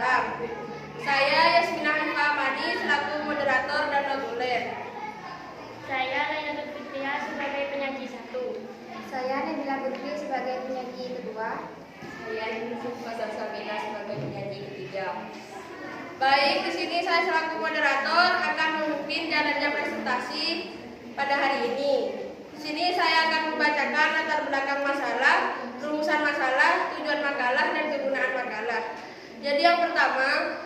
Wassalam. Saya Yasmina Hanifah Ahmadi selaku moderator dan notulen. Saya Lailatul Fitriah sebagai penyaji 1. Saya Nabila Putri sebagai penyaji kedua. Saya Yusuf Fasal Sabina sebagai penyaji ketiga. Baik, di sini saya selaku moderator akan memimpin jalannya presentasi pada hari ini. Di sini saya akan membacakan latar belakang masalah, rumusan masalah, tujuan makalah, dan kegunaan makalah. Jadi yang pertama,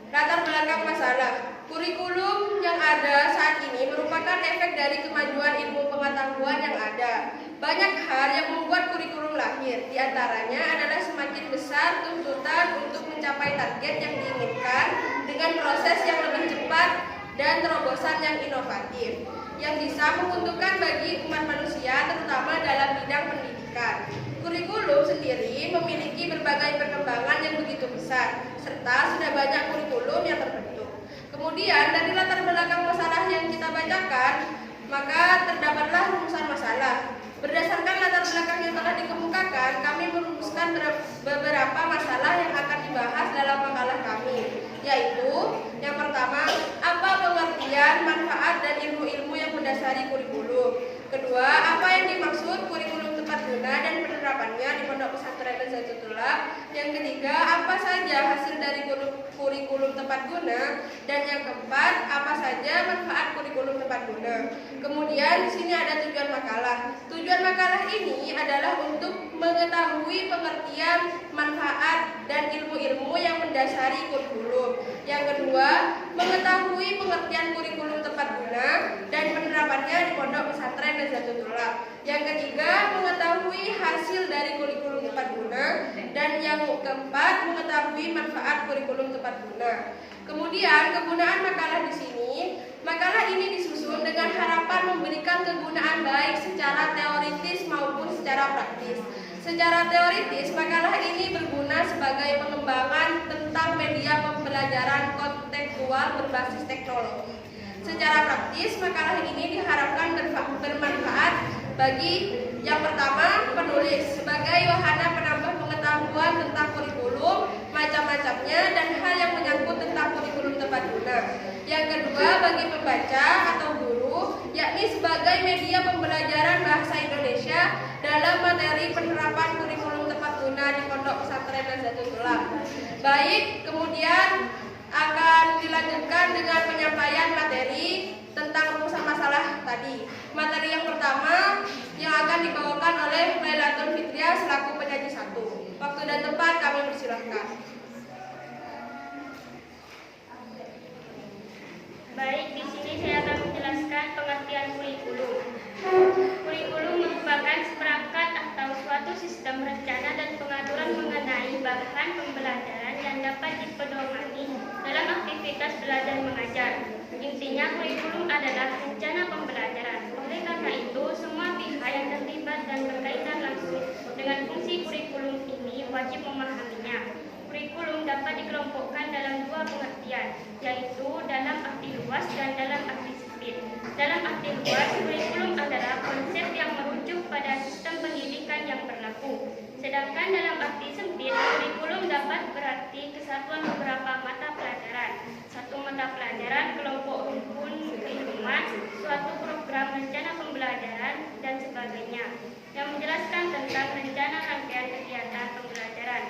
latar belakang masalah. Kurikulum yang ada saat ini merupakan efek dari kemajuan ilmu pengetahuan yang ada. Banyak hal yang membuat kurikulum lahir, di antaranya adalah semakin besar tuntutan untuk mencapai target yang diinginkan dengan proses yang lebih cepat dan terobosan yang inovatif, yang bisa menguntungkan bagi umat manusia, terutama dalam bidang pendidikan. Kurikulum sendiri memiliki berbagai perkembangan yang begitu besar, serta sudah banyak kurikulum yang terbentuk. Kemudian dari latar belakang masalah yang kita bacakan, maka terdapatlah rumusan masalah. Berdasarkan latar belakang yang telah dikemukakan, kami merumuskan beberapa masalah yang akan dibahas dalam makalah kami, yaitu yang pertama, apa pengertian, manfaat, dan ilmu-ilmu yang mendasari kurikulum. Kedua, apa yang dimaksud kurikulum tepat guna dan penerapannya di Pondok Pesantren Nazatul Ulama. Yang ketiga, apa saja hasil dari kurikulum tepat guna. Dan yang keempat, apa saja manfaat kurikulum tepat guna. Kemudian di sini ada tujuan makalah. Tujuan makalah ini adalah untuk mengetahui pengertian, manfaat, dan ilmu-ilmu yang mendasari kurikulum. Yang kedua, mengetahui pengertian kurikulum tepat guna dan penerapannya di Pondok Pesantren Nazatul Ulama. Yang ketiga, mengetahui hasil dari kurikulum tepat guna. Dan yang keempat, mengetahui manfaat kurikulum tepat guna. Kemudian kegunaan makalah di sini, makalah ini disusun dengan harapan memberikan kegunaan baik secara teoritis maupun secara praktis. Secara teoritis, makalah ini berguna sebagai pengembangan tentang media pembelajaran kontekstual berbasis teknologi. Secara praktis, makalah ini diharapkan bermanfaat bagi yang pertama, penulis sebagai wahana penambah pengetahuan tentang kurikulum, macam-macamnya, dan hal yang menyangkut tentang kurikulum tepat guna. Yang kedua, bagi pembaca atau guru, yakni sebagai media pembelajaran bahasa Indonesia dalam materi penerapan kurikulum tepat guna di Pondok Pesantren Nazatul Ulama. Baik, kemudian akan dilanjutkan dengan penyampaian materi tentang rumusan masalah tadi. Materi yang pertama yang akan dibawakan oleh Lailatul Fitriah selaku penyaji 1. Waktu dan tempat kami persilahkan. Baik, di sini saya akan menjelaskan pengertian kurikulum. Kurikulum merupakan seperangkat atau suatu sistem rencana dan pengaturan mengenai bahan pembelajaran yang dapat dipedomani dalam aktivitas belajar mengajar. Intinya, kurikulum adalah rencana pembelajaran. Oleh karena itu, semua pihak yang terlibat dan berkaitan langsung dengan fungsi kurikulum ini wajib memahaminya. Kurikulum dapat dikelompokkan dalam dua pengertian, yaitu dalam arti luas dan dalam arti sempit. Dalam arti luas, kurikulum adalah konsep yang merujuk pada sistem pendidikan yang berlaku. Sedangkan dalam arti sempit, kurikulum dapat berarti kesatuan beberapa mata pelajaran. Satu mata pelajaran, kelompok rukun keilmuan, suatu program rencana pembelajaran, dan sebagainya, yang menjelaskan tentang rencana rangkaian kegiatan pembelajaran.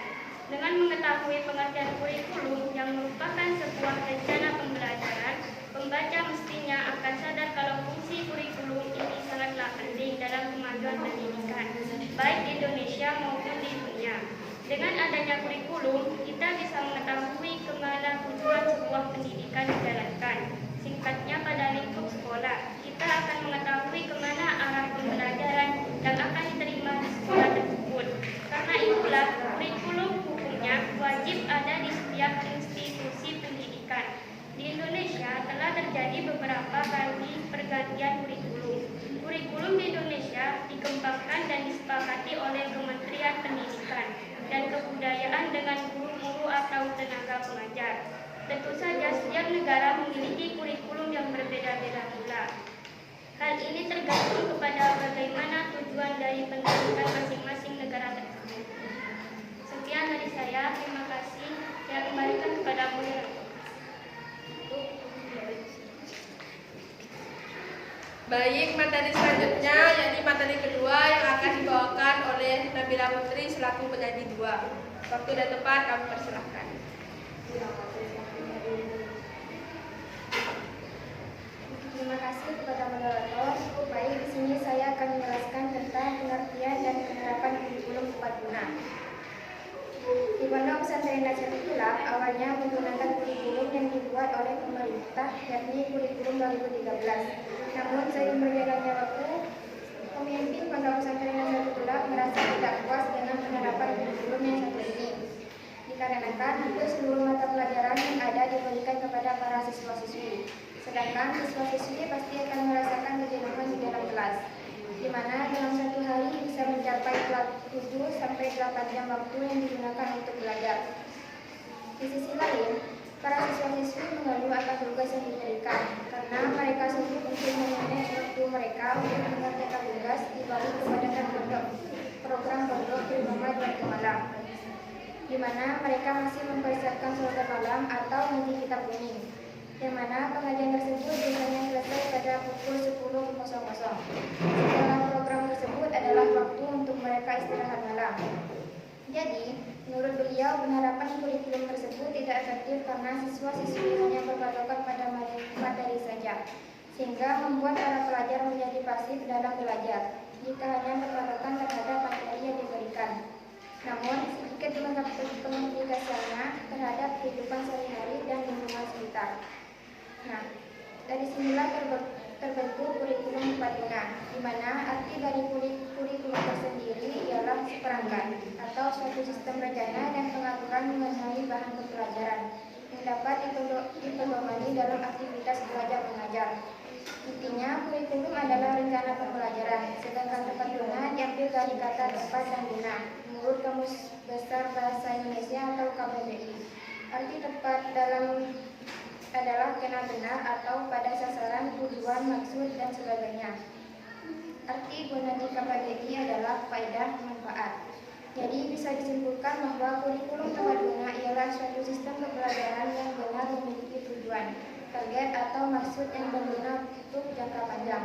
Dengan mengetahui pengertian kurikulum yang merupakan sebuah rencana pembelajaran, pembaca mestinya akan sadar kalau fungsi kurikulum ini sangatlah penting dalam kemajuan pendidikan, baik di Indonesia maupun di dunia. Dengan adanya kurikulum, kita bisa mengetahui kemana tujuan sebuah pendidikan dijalankan. Singkatnya, pada lingkup sekolah, kita akan mengetahui kemana arah pembelajaran yang akan diterima di sekolah tersebut. Karena itulah, kurikulum hukumnya wajib ada di setiap institusi pendidikan. Di Indonesia telah terjadi beberapa kali pergantian kurikulum. Kurikulum di Indonesia dikembangkan dan disepakati oleh Kementerian Pendidikan dan Kebudayaan dengan guru-guru atau tenaga pengajar. Tentu saja setiap negara memiliki kurikulum yang berbeda-beda pula. Hal ini tergantung kepada bagaimana tujuan dari pendidikan masing-masing negara tersebut. Sekian dari saya, terima kasih. Saya kembalikan kepada Baik, materi selanjutnya yakni materi kedua yang akan dibawakan oleh Nabila Putri selaku penyaji 2. Waktu dan tempat kami persilahkan. Terima kasih kepada moderator. Baik, di sini saya akan menjelaskan tentang pengertian dan penerapan kurikulum tepat guna. Di Pondok Pesantren Nahdlatul Ulama awalnya menggunakan kurikulum yang dibuat oleh pemerintah, yakni kurikulum 2013. Namun seiring berjalannya waktu, pemimpin Pondok Pesantren Nahdlatul Ulama merasa tidak puas dengan penerapan kurikulum yang satu ini. Dikarenakan hampir seluruh mata pelajaran yang ada diberikan kepada para siswa-siswi. Sedangkan siswa-siswi pasti akan merasakan kejenuhan di dalam kelas, di mana dalam satu hari bisa mencapai 7 sampai 8 jam waktu yang digunakan untuk belajar. Di sisi lain, para siswa-siswi mengeluh akan tugas yang diberikan karena mereka sibuk untuk memanage waktu mereka untuk mengerjakan tugas di balik kepadatan pondok, program pondok terutama di waktu malam, di mana mereka masih mempersiapkan sholat malam atau ngaji kitab kuning, yang mana pengajian tersebut biasanya selesai pada pukul 10.00. Dalam program tersebut adalah waktu untuk mereka istirahat malam. Jadi, menurut beliau, penerapan kurikulum tersebut tidak efektif karena siswa-siswi hanya berpatokan pada materi saja, sehingga membuat para pelajar menjadi pasif dalam belajar jika hanya berpatokan terhadap materi yang diberikan. Namun, sedikit mengaplikasikannya terhadap kehidupan sehari-hari dan lingkungan sekitar. Nah, dari sinilah terbentuk kurikulum tepat guna, di mana arti dari kurikulum tersendiri ialah seperangkat atau suatu sistem rencana dan pengaturan mengenai bahan pembelajaran yang dapat dipedomani dalam aktivitas belajar mengajar. Intinya, kurikulum adalah rencana pembelajaran, sedangkan tepat guna diambil dari kata tepat dan guna menurut Kamus Besar Bahasa Indonesia atau KBBI. Arti tepat adalah kena benar atau pada sasaran, tujuan, maksud, dan sebagainya. Arti guna di KBBI adalah faedah manfaat. Jadi bisa disimpulkan bahwa kurikulum tepat guna ialah suatu sistem pembelajaran yang benar memiliki tujuan, target atau maksud yang berguna untuk jangka panjang.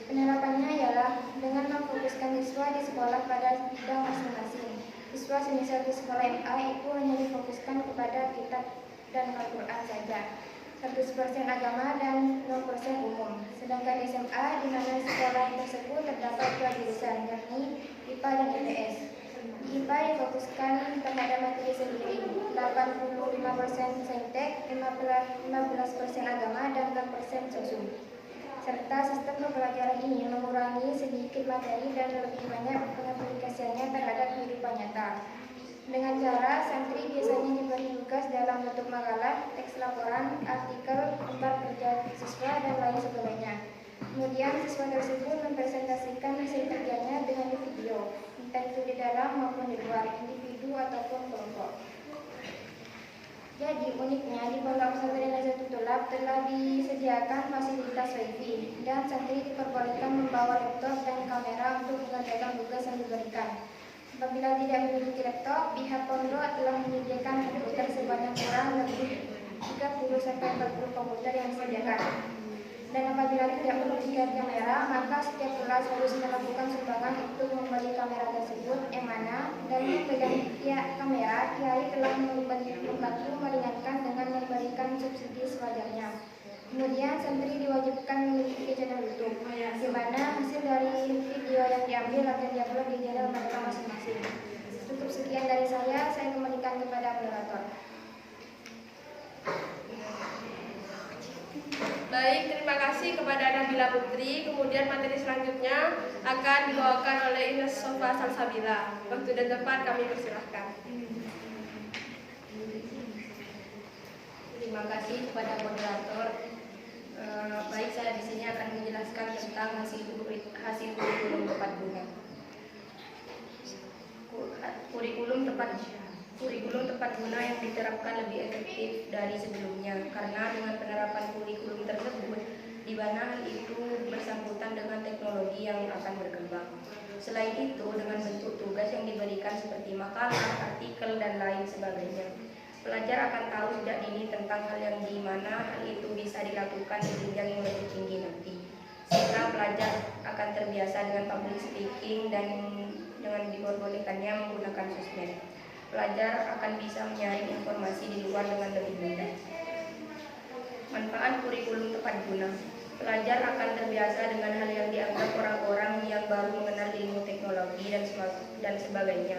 Penerapannya ialah dengan memfokuskan siswa di sekolah pada bidang masing-masing. Siswa semisal di sekolah MA itu hanya difokuskan kepada kitab dan Al-Quran saja, 100% agama dan 0% umum. Sedangkan di SMA, di mana sekolah tersebut terdapat dua jurusan, yakni IPA dan IPS. Di IPA difokuskan terhadap materi sendiri, 85% saintek, 15% agama, dan 4% sosum. Serta sistem pembelajaran ini mengurangi sedikit materi dan lebih banyak pengaplikasiannya terhadap kehidupan nyata. Dengan cara, santri biasanya diberi tugas dalam bentuk makalah, teks laporan, artikel, lembar kerja siswa, dan lain sebagainya. Kemudian siswa tersebut mempresentasikan hasil kerjanya dengan video, entah itu di dalam maupun di luar, individu ataupun kelompok. Jadi uniknya di Pondok Pesantren Nahdlatul Ulama telah disediakan fasilitas wifi dan santri diperbolehkan membawa laptop dan kamera untuk mengerjakan tugas yang diberikan. Apabila tidak memiliki laptop, pihak pondok telah menyediakan komputer sebanyak kurang lebih 30-40 komputer yang disediakan. Dan apabila tidak memiliki kamera, maka setiap kelas harus melakukan sumbangan untuk membeli kamera tersebut yang mana dari pegang kamera kiai telah membantu meringankan dengan memberikan subsidi sewajarnya. Kemudian santri diwajibkan memiliki channel YouTube, di mana hasil dari video yang diambil akan diupload di channel mereka masing-masing. Cukup sekian dari saya kembalikan kepada moderator. Baik, terima kasih kepada Nabila Putri. Kemudian materi selanjutnya akan dibawakan oleh Ines Sofa Salsabila. Waktu dan tempat kami persilahkan. Terima kasih kepada moderator. Baik, saya di sini akan menjelaskan tentang hasil kurikulum tepat guna. Kurikulum tepat guna yang diterapkan lebih efektif dari sebelumnya karena dengan penerapan kurikulum tersebut di mana hal itu bersangkutan dengan teknologi yang akan berkembang. Selain itu, dengan bentuk tugas yang diberikan seperti makalah, artikel, dan lain sebagainya, pelajar akan tahu sejak dini tentang hal yang di mana hal itu bisa dilakukan di jenjang yang lebih tinggi nanti. sehingga pelajar akan terbiasa dengan public speaking dan dengan diperbolehkannya menggunakan sosmed. Pelajar akan bisa menyaring informasi di luar dengan lebih mudah. Manfaat kurikulum tepat guna. Pelajar akan terbiasa dengan hal yang dianggap orang-orang yang baru mengenal ilmu teknologi dan sebagainya.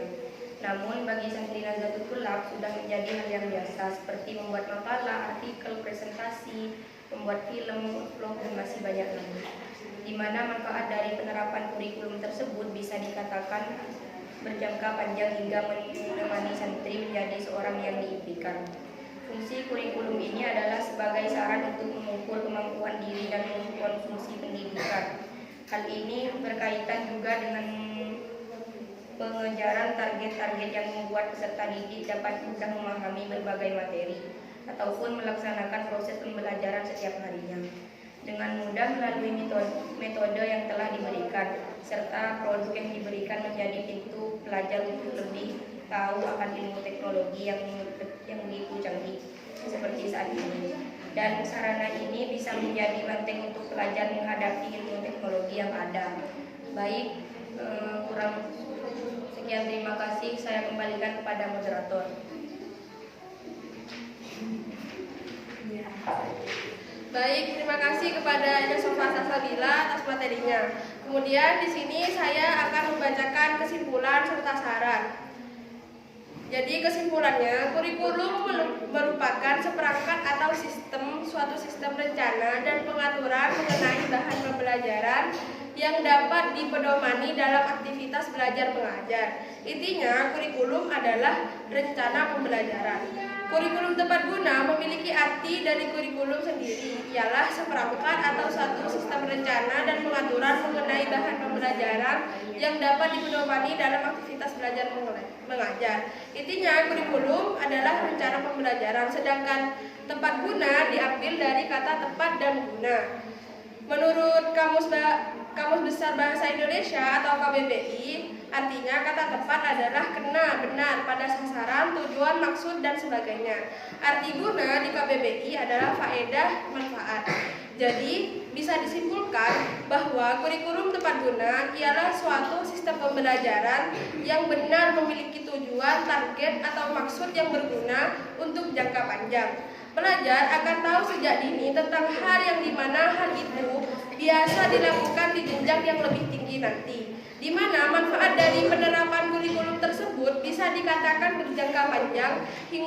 Namun bagi santri Nahdlatul Thulab sudah menjadi hal yang biasa seperti membuat makalah, artikel, presentasi, membuat film, vlog, dan masih banyak lagi. Di mana manfaat dari penerapan kurikulum tersebut bisa dikatakan berjangka panjang hingga menemani santri menjadi seorang yang diimpikan. Fungsi kurikulum ini adalah sebagai saran untuk mengukur kemampuan diri dan mengkonsumsi pendidikan. Hal ini berkaitan juga dengan pengejaran target-target yang membuat peserta didik dapat mudah memahami berbagai materi ataupun melaksanakan proses pembelajaran setiap harinya dengan mudah melalui metode yang telah diberikan, serta produk yang diberikan menjadi pintu pelajar untuk lebih tahu akan ilmu teknologi yang begitu canggih seperti saat ini. Dan sarana ini bisa menjadi penting untuk pelajar menghadapi ilmu teknologi yang ada. Baik, kurang sekian, terima kasih. Saya kembalikan kepada moderator. Baik, terima kasih kepada Yusufah Salsabila atas materinya. Kemudian di sini saya akan membacakan kesimpulan serta saran. Jadi kesimpulannya, kurikulum merupakan seperangkat atau suatu sistem rencana dan pengaturan mengenai bahan pembelajaran yang dapat dipedomani dalam aktivitas belajar mengajar. Intinya, kurikulum adalah rencana pembelajaran. Kurikulum tepat guna memiliki arti dari kurikulum sendiri, ialah seperangkat atau suatu sistem rencana dan pengaturan mengenai bahan pembelajaran yang dapat dipedomani dalam aktivitas belajar mengajar. Intinya, kurikulum adalah rencana pembelajaran, sedangkan tepat guna diambil dari kata tepat dan guna. Menurut Kamus Besar Bahasa Indonesia atau KBBI, artinya kata tepat adalah kena, benar, pada sasaran, tujuan, maksud, dan sebagainya. Arti guna di KBBI adalah faedah, manfaat. Jadi, bisa disimpulkan bahwa kurikulum tepat guna ialah suatu sistem pembelajaran yang benar memiliki tujuan, target, atau maksud yang berguna untuk jangka panjang. Pelajar akan tahu sejak dini tentang hal yang dimana hal itu biasa dilakukan di jenjang yang lebih tinggi nanti, di mana manfaat dari penerapan kurikulum tersebut bisa dikatakan berjangka panjang hingga